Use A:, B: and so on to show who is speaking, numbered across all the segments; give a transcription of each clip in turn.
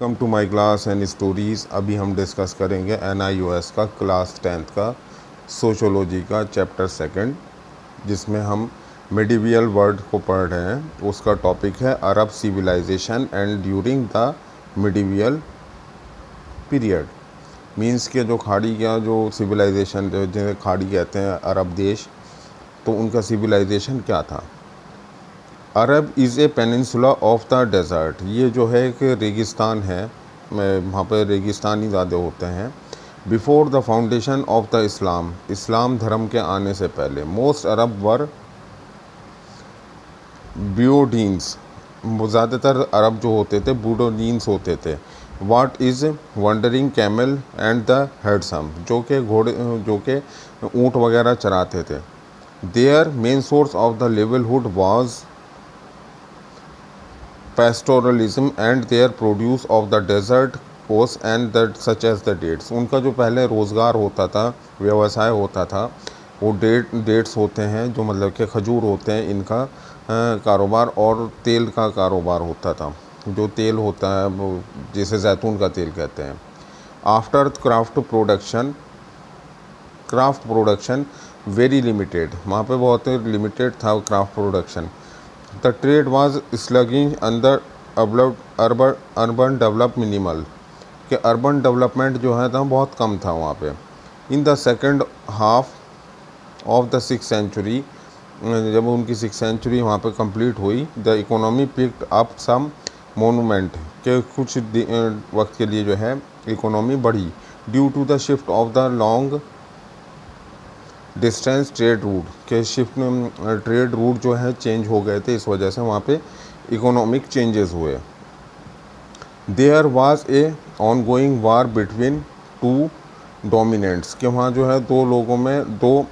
A: Come to my class and stories. अभी हम discuss करेंगे NIOS का क्लास 10th का सोशोलॉजी का चैप्टर 2, जिसमें हम मिडिवियल वर्ल्ड को पढ़ रहे हैं। उसका टॉपिक है Arab civilization and during the medieval period. Means के जो खाड़ी का जो सिविलाइजेशन, जिन्हें खाड़ी कहते हैं अरब देश, तो उनका सिविलाइजेशन क्या था। Arab is a peninsula of the desert. ये जो है एक रेगिस्तान है, वहाँ पर रेगिस्तान ही ज़्यादा होते हैं। Before the foundation of the Islam, Islam धर्म के आने से पहले। मोस्ट अरब वर ब्यूडीन्स, ज़्यादातर अरब जो होते थे बूडोडीन्स होते थे। What is wandering camel and the herdsmen, जो के ऊँट वगैरह चराते थे। Their main source of the livelihood was pastoralism and their produce of the desert coast and that such as the dates। उनका जो पहले रोज़गार होता था, व्यवसाय होता था, वो डेट्स होते हैं, जो मतलब कि खजूर होते हैं, इनका कारोबार, और तेल का कारोबार होता था। जो तेल होता है वो जिसे जैतून का तेल कहते हैं। After craft production very limited, वहाँ पे बहुत लिमिटेड था craft production. The trade was slugging under urban develop minimal, कि अर्बन डेवलपमेंट जो है था बहुत कम था वहाँ पे। In the second half of the 6th century, जब उनकी 6th सेंचुरी वहाँ पे कंप्लीट हुई, the economy picked up some monument, के कुछ वक्त के लिए जो है इकोनॉमी बढ़ी। Due to the shift of the long distance trade route, के शिफ्ट ट्रेड रूट जो है चेंज हो गए थे, इस वजह से वहाँ पे इकोनॉमिक चेंजेस हुए। There was a ongoing war between two dominants, के वहाँ जो है दो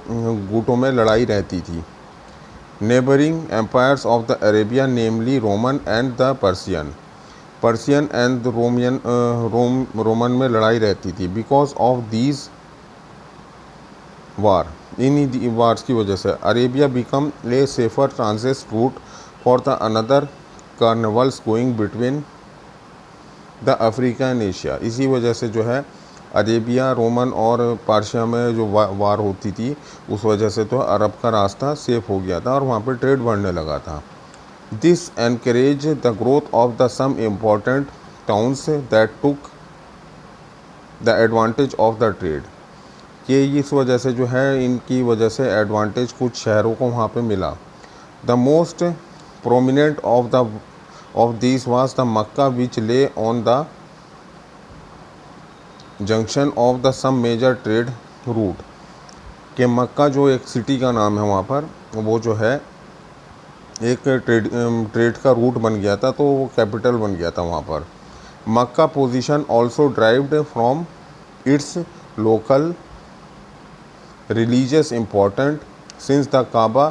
A: गुटों में लड़ाई रहती थी। Neighbouring empires of the Arabia, namely Roman and the Persian and Roman में लड़ाई रहती थी। बिकॉज ऑफ दीज वार, इन्हीं वार्स की वजह से Arabia become a safer transit route for the another carnivals going between the Africa and Asia. इसी वजह से जो है अरेबिया, रोमन और पार्शिया में जो वार होती थी, उस वजह से तो अरब का रास्ता सेफ हो गया था और वहाँ पर ट्रेड बढ़ने लगा था। This encourage the growth of the some important towns that took the advantage of the trade, कि इस वजह से जो है इनकी वजह से एडवांटेज कुछ शहरों को वहाँ पे मिला। The most prominent of this was the Mecca which lay on the junction of the some major trade route, के मक्का जो एक सिटी का नाम है वहाँ पर, वो जो है एक ट्रेड का रूट बन गया था, तो वो कैपिटल बन गया था वहाँ पर। Mecca position also derived from its local religious important since the Kaaba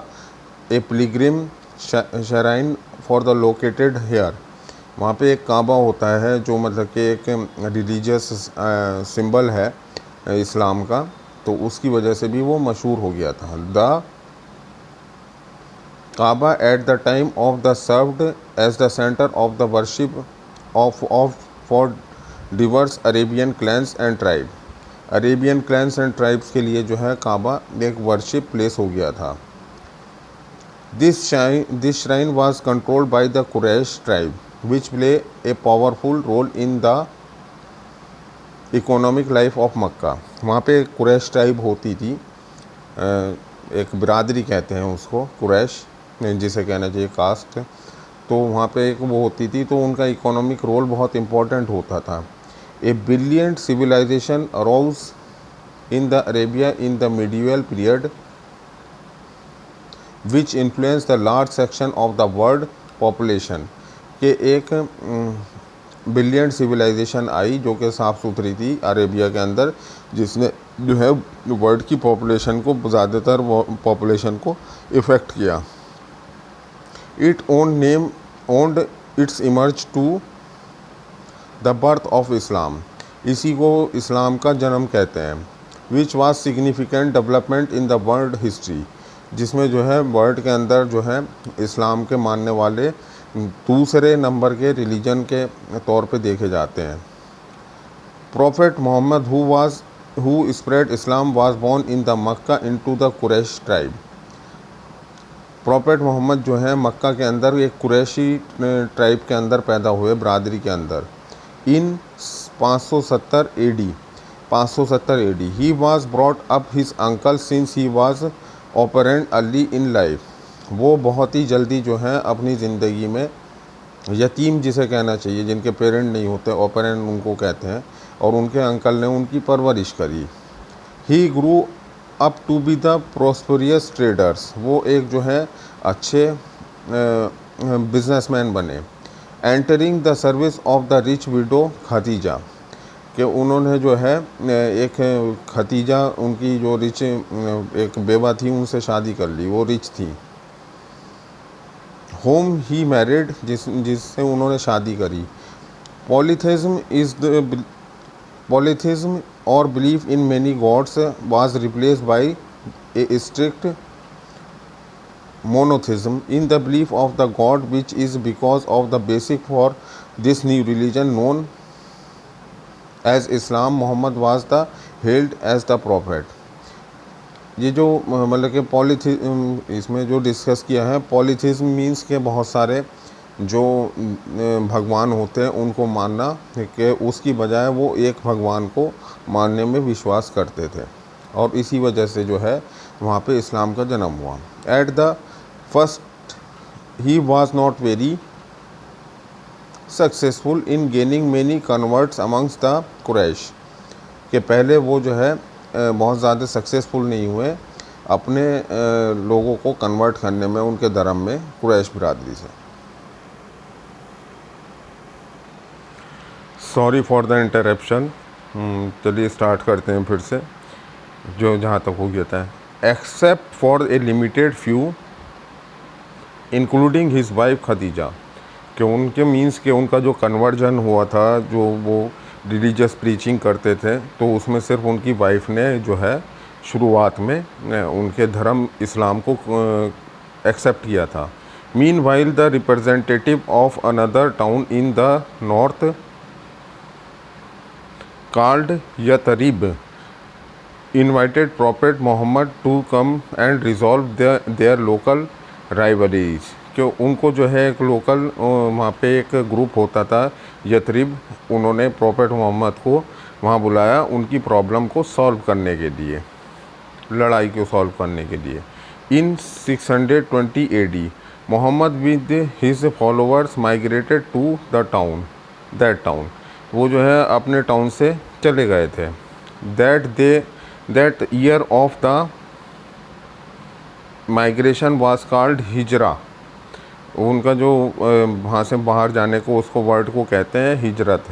A: a pilgrim shrine for the located here। वहाँ पे एक काबा होता है जो मतलब कि एक रिलीजियस सिंबल है इस्लाम का, तो उसकी वजह से भी वो मशहूर हो गया था। The Kaaba at the time of the served as the centre of the worship of for diverse Arabian clans and tribe. Arabian clans and tribes के लिए जो है काबा एक वर्शिप प्लेस हो गया था। This shrine was controlled by the Quraish tribe which play a powerful role in the economic life of Mecca. वहाँ पे कुरैश ट्राइब होती थी, एक बिरादरी कहते हैं उसको, कुरैश जिसे कहना चाहिए कास्ट। तो वहाँ पे एक वो होती थी, तो उनका इकोनॉमिक रोल बहुत इम्पोर्टेंट होता था। A brilliant civilization arose in the Arabia in the medieval period, which influenced the large section of the world population। के एक ब्रिलियंट सिविलाइजेशन आई जो कि साफ़ सुथरी थी अरेबिया के अंदर, जिसने जो है वर्ल्ड की पॉपुलेशन को, ज़्यादातर पॉपुलेशन को इफ़ेक्ट किया। Owned its emerge to the birth of Islam, इसी को इस्लाम का जन्म कहते हैं। Which was significant development in the world history, जिसमें जो है वर्ल्ड के अंदर जो है इस्लाम के मानने वाले दूसरे नंबर के रिलीजन के तौर पे देखे जाते हैं। Prophet Muhammad, who spread Islam, was born in the Makkah into the Quraysh tribe. Prophet Muhammad जो है मक्का के अंदर एक कुरैशी ट्राइब के अंदर पैदा हुए, बरादरी के अंदर। In 570 AD 570 AD he was brought up his uncle since he was orphaned early in life. वो बहुत ही जल्दी जो है अपनी ज़िंदगी में यतीम जिसे कहना चाहिए, जिनके पेरेंट नहीं होते, ऑपरेंट उनको कहते हैं, और उनके अंकल ने उनकी परवरिश करी। He grew up to be the prosperous traders, वो एक जो है अच्छे बिजनेसमैन बने। Entering the service of the rich widow Khadija, कि उन्होंने जो है एक खदीजा, उनकी जो रिच एक बेवा थी, उनसे शादी कर ली, वो रिच थी। होम ही मैरिड, जिससे उन्होंने शादी करी। पॉलीथिज्म और belief in many gods was replaced by a strict monotheism in the belief of the god, which is because of the basic for this new religion known as Islam. Muhammad was the held as the prophet. ये जो मतलब कि इसमें जो discuss किया है, पॉलीथिज्म means के बहुत सारे जो भगवान होते हैं उनको मानना, कि उसकी बजाय वो एक भगवान को मानने में विश्वास करते थे, और इसी वजह से जो है वहाँ पे इस्लाम का जन्म हुआ। At the first he was not very successful in gaining many converts amongst the Quraysh, के पहले वो जो है बहुत ज़्यादा सक्सेसफुल नहीं हुए अपने लोगों को कन्वर्ट करने में उनके धर्म में, कुरैश बिरादरी से। Sorry for the interruption. चलिए स्टार्ट करते हैं फिर से, जो जहाँ तक हो गया था। Except for a limited few including his wife Khadija, कि उनके मीन्स के उनका जो कन्वर्जन हुआ था, जो वो रिलीजियस प्रीचिंग करते थे, तो उसमें सिर्फ उनकी वाइफ ने जो है शुरुआत में उनके धर्म इस्लाम को एक्सेप्ट किया था। Mean while the representative of another town in the north called Yathrib invited Prophet Muhammad to come and resolve their local rivalries, कि उनको जो है एक लोकल वहाँ पे एक ग्रुप होता था यथरिब, उन्होंने प्रॉफेट मोहम्मद को वहाँ बुलाया उनकी प्रॉब्लम को सॉल्व करने के लिए, लड़ाई को सॉल्व करने के लिए। In 620 AD Muhammad with his followers migrated to the that town, वो जो है अपने टाउन से चले गए थे। That year of the migration was called Hijra, उनका जो वहाँ से बाहर जाने को, उसको वर्ड को कहते हैं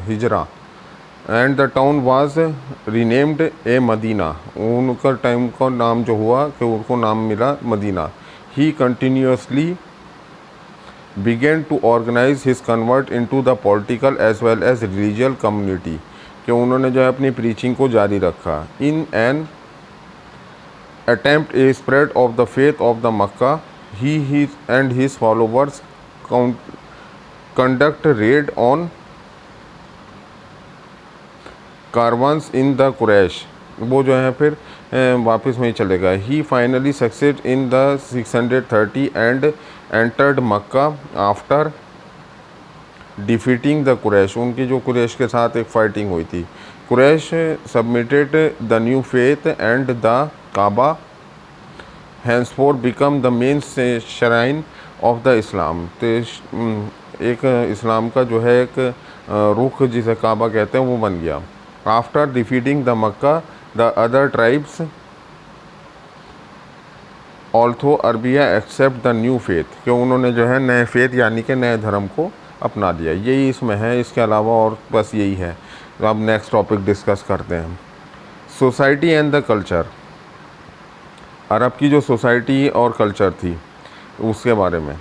A: Hijra. And the town was renamed a Medina, उनका टाइम का नाम जो हुआ कि उनको नाम मिला Medina. He continuously began to organize his convert into the political as well as religious community, कि उन्होंने जो है अपनी प्रीचिंग को जारी रखा। In an attempt a spread of the faith of the Makkah, he and his followers conduct raid on caravans in the Quraysh, वो जो है फिर वापस में चले गए। He finally succeed in the 630 and entered Mecca after defeating the Quraish, उनकी जो कुरैश के साथ एक फाइटिंग हुई थी। Quraish submitted the new faith and the Kaaba henceforth become the main shrine of the Islam, तो एक इस्लाम का जो है एक रुख जिसे काबा कहते हैं वो बन गया। After defeating the Mecca the other tribes although Arabia accept the new faith, कि उन्होंने जो है नए फेथ यानी कि नए धर्म को अपना लिया। यही इसमें है, इसके अलावा और बस यही है। तो अब नेक्स्ट टॉपिक डिस्कस करते हैं, सोसाइटी एंड द कल्चर। अरब की जो सोसाइटी और कल्चर थी उसके बारे में,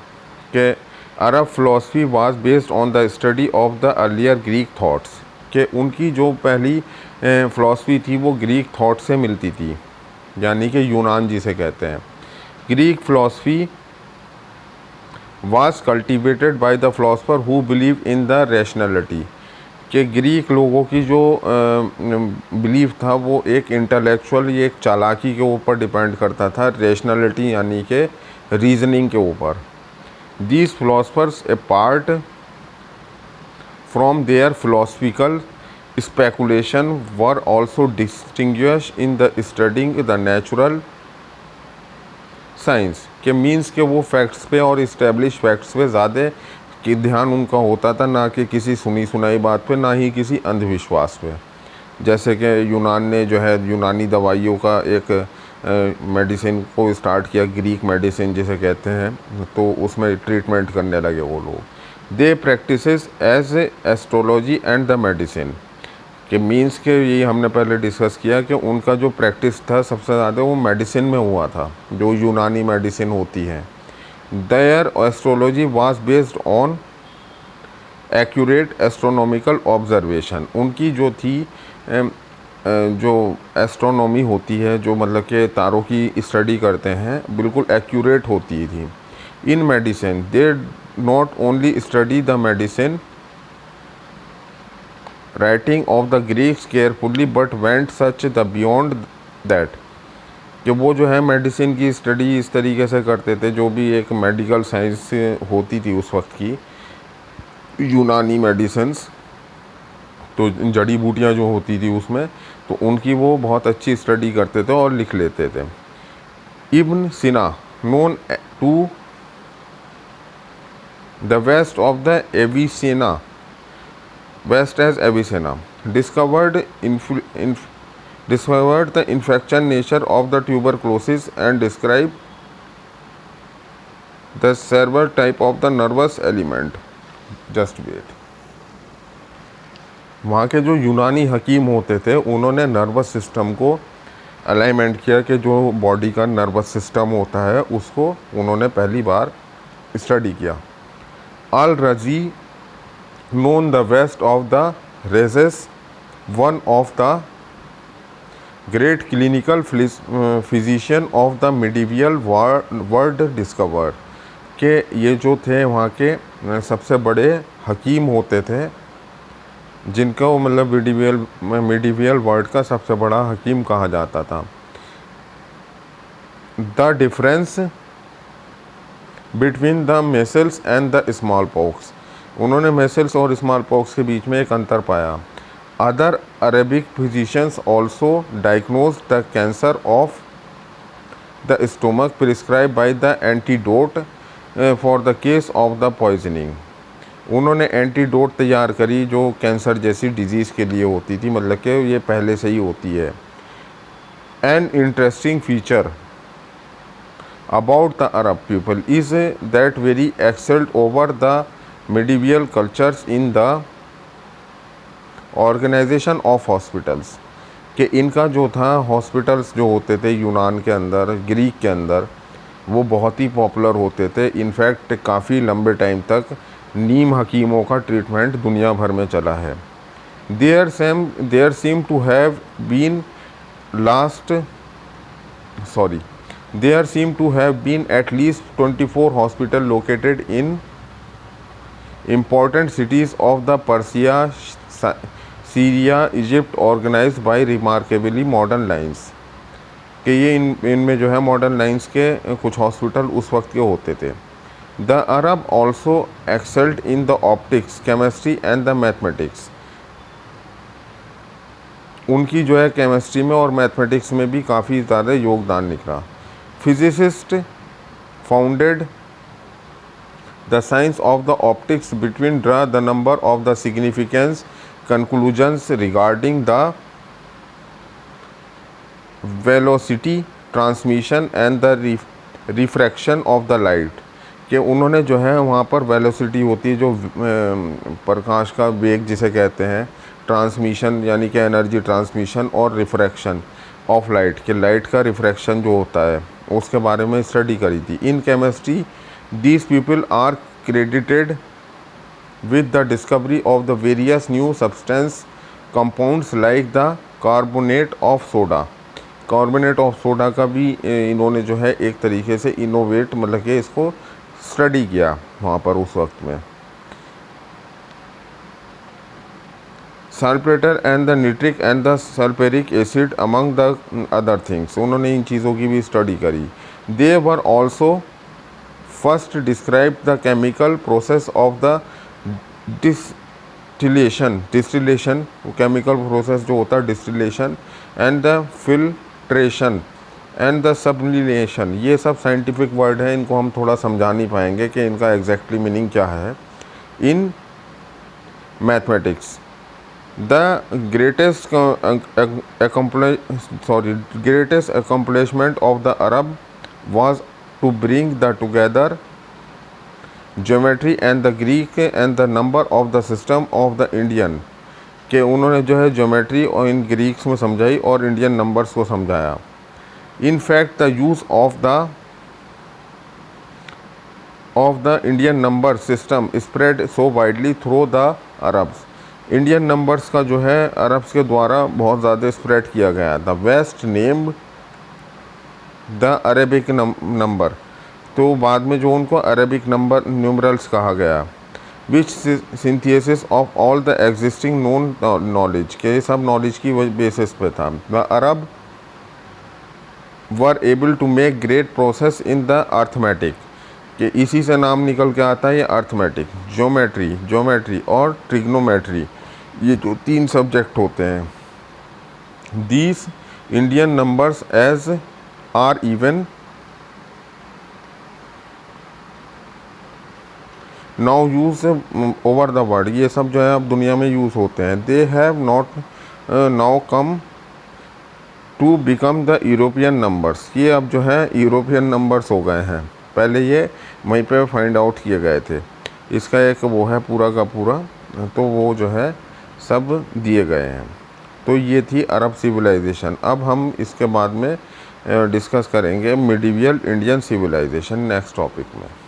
A: कि Arab philosophy was based on the study of the earlier Greek thoughts, कि उनकी जो पहली फ़िलासफ़ी थी वो ग्रीक थाट से मिलती थी, यानी कि यूनान जिसे कहते हैं। Greek philosophy was cultivated by the philosopher who believe in the rationality। कि ग्रीक लोगों की जो बिलीफ था वो एक इंटेलेक्चुअल, ये एक चालाकी के ऊपर डिपेंड करता था, रेशनलिटी यानी कि रीजनिंग के ऊपर। These philosophers apart from their philosophical speculation were also distinguish in the studying the natural science. के मीन्स के वो फैक्ट्स पे और इस्टेब्लिश फैक्ट्स पे ज़्यादा कि ध्यान उनका होता था, ना कि किसी सुनी सुनाई बात पे, ना ही किसी अंधविश्वास पे। जैसे कि यूनान ने जो है यूनानी दवाइयों का एक मेडिसिन को स्टार्ट किया, ग्रीक मेडिसिन जिसे कहते हैं, तो उसमें ट्रीटमेंट करने लगे वो लोग। They practices as astrology and the medicine. कि मीन्स के ये हमने पहले डिस्कस किया कि उनका जो प्रैक्टिस था सबसे ज़्यादा वो मेडिसिन में हुआ था, जो यूनानी मेडिसिन होती है। Their astrology was based on accurate astronomical observation. उनकी जो थी जो एस्ट्रोनॉमी होती है, जो मतलब कि तारों की स्टडी करते हैं, बिल्कुल एक्यूरेट होती थी। In medicine they not only study the medicine writing of the Greeks carefully but went such the beyond that. कि वो जो है मेडिसिन की स्टडी इस तरीके से करते थे, जो भी एक मेडिकल साइंस होती थी उस वक्त की यूनानी मेडिसिन्स, तो जड़ी बूटियाँ जो होती थी उसमें, तो उनकी वो बहुत अच्छी स्टडी करते थे और लिख लेते थे। Ibn Sina known to the west of the Avicenna, west as Avicenna, discovered the infection nature of the tuberculosis and described the cerebral type of the nervous element। Just wait। वहाँ के जो यूनानी हकीम होते थे उन्होंने नर्वस सिस्टम को alignment किया, कि जो बॉडी का नर्वस सिस्टम होता है उसको उन्होंने पहली बार स्टडी किया। अल रजी known the west of the races, one of the great clinical physician of the medieval world discovered। के ये जो थे वहाँ के सबसे बड़े हकीम होते थे, जिनका वो मतलब मिडीवियल वर्ल्ड का सबसे बड़ा हकीम कहा जाता था। The difference between the measles and the smallpox. उन्होंने मेसल्स और स्मॉल पॉक्स के बीच में एक अंतर पाया। Other Arabic physicians also diagnose the cancer of the stomach prescribe by the antidote for the case of the poisoning. उन्होंने antidote तैयार करी जो कैंसर जैसी डिजीज़ के लिए होती थी, मतलब कि ये पहले से ही होती है। An interesting feature about the Arab people is that very excelled over the medieval cultures in the organization of hospitals। कि इनका जो था हॉस्पिटल्स जो होते थे यूनान के अंदर, ग्रीक के अंदर, वो बहुत ही पॉपुलर होते थे। इनफैक्ट काफ़ी लंबे टाइम तक नीम हकीमों का ट्रीटमेंट दुनिया भर में चला है। There seem to have been at least 24 hospital located in important cities of the Persia, Syria, Egypt organized by remarkably modern lines। कि ये इनमें जो है मॉडर्न लाइन्स के कुछ हॉस्पिटल उस वक्त के होते थे। The Arab also excelled in the optics, chemistry and the mathematics. उनकी जो है केमिस्ट्री में और मैथमेटिक्स में भी काफ़ी ज़्यादा योगदान निकला। Physicist founded the science of the optics between draw the number of the significance conclusions regarding the velocity transmission and the refraction of the light। कि उन्होंने जो है वहाँ पर वेलोसिटी होती है, जो प्रकाश का वेग जिसे कहते हैं, ट्रांसमिशन यानी कि एनर्जी ट्रांसमिशन, और रिफ्रैक्शन ऑफ लाइट, कि लाइट का रिफ्रैक्शन जो होता है उसके बारे में स्टडी करी थी। In chemistry these people are credited with the discovery of the various new substance compounds like the carbonate of soda। Carbonate of soda का भी इन्होंने जो है एक तरीके से इनोवेट, मतलब कि इसको स्टडी किया वहाँ पर उस वक्त में। Saltpetre and the nitric and the sulphuric acid among the other things, उन्होंने इन चीज़ों की भी स्टडी करी। They were also first describe the chemical process of the distillation chemical process जो होता है distillation, and the filtration and the sublimation. ये सब साइंटिफिक वर्ड है, इनको हम थोड़ा समझा नहीं पाएंगे कि इनका एग्जैक्टली मीनिंग क्या है। In mathematics the greatest accomplishment of the Arab was to bring the together geometry and the Greek and the number of the system of the Indian, कि उन्होंने जो है ज्योमेट्री और इन ग्रीक्स में समझाई और इंडियन नंबर्स को समझाया। In fact the use of the Indian number system spread so widely through the Arabs, Indian numbers का जो है अरब्स के द्वारा बहुत ज़्यादा स्प्रेड किया गया। The west named the Arabic number, तो बाद में जो उनको अरेबिक नंबर न्यूमरल्स कहा गया। Which synthesis of all the existing known knowledge, के सब नॉलेज की बेसिस पे था। The Arab were able to make great process in the arithmetic, कि इसी से नाम निकल के आता है ये अर्थमेटिक, ज्योमेट्री और ट्रिग्नोमेट्री, ये जो 3 सब्जेक्ट होते हैं। These Indian numbers as are even now use over the world, ये सब जो है अब दुनिया में यूज़ होते हैं। They have not now come to become the European numbers, ये अब जो है यूरोपियन नंबर्स हो गए हैं, पहले ये वहीं पे फाइंड आउट किए गए थे। इसका एक वो है पूरा का पूरा, तो वो जो है सब दिए गए हैं। तो ये थी अरब सिविलाइजेशन। अब हम इसके बाद में डिस्कस करेंगे medieval Indian civilisation next topic में।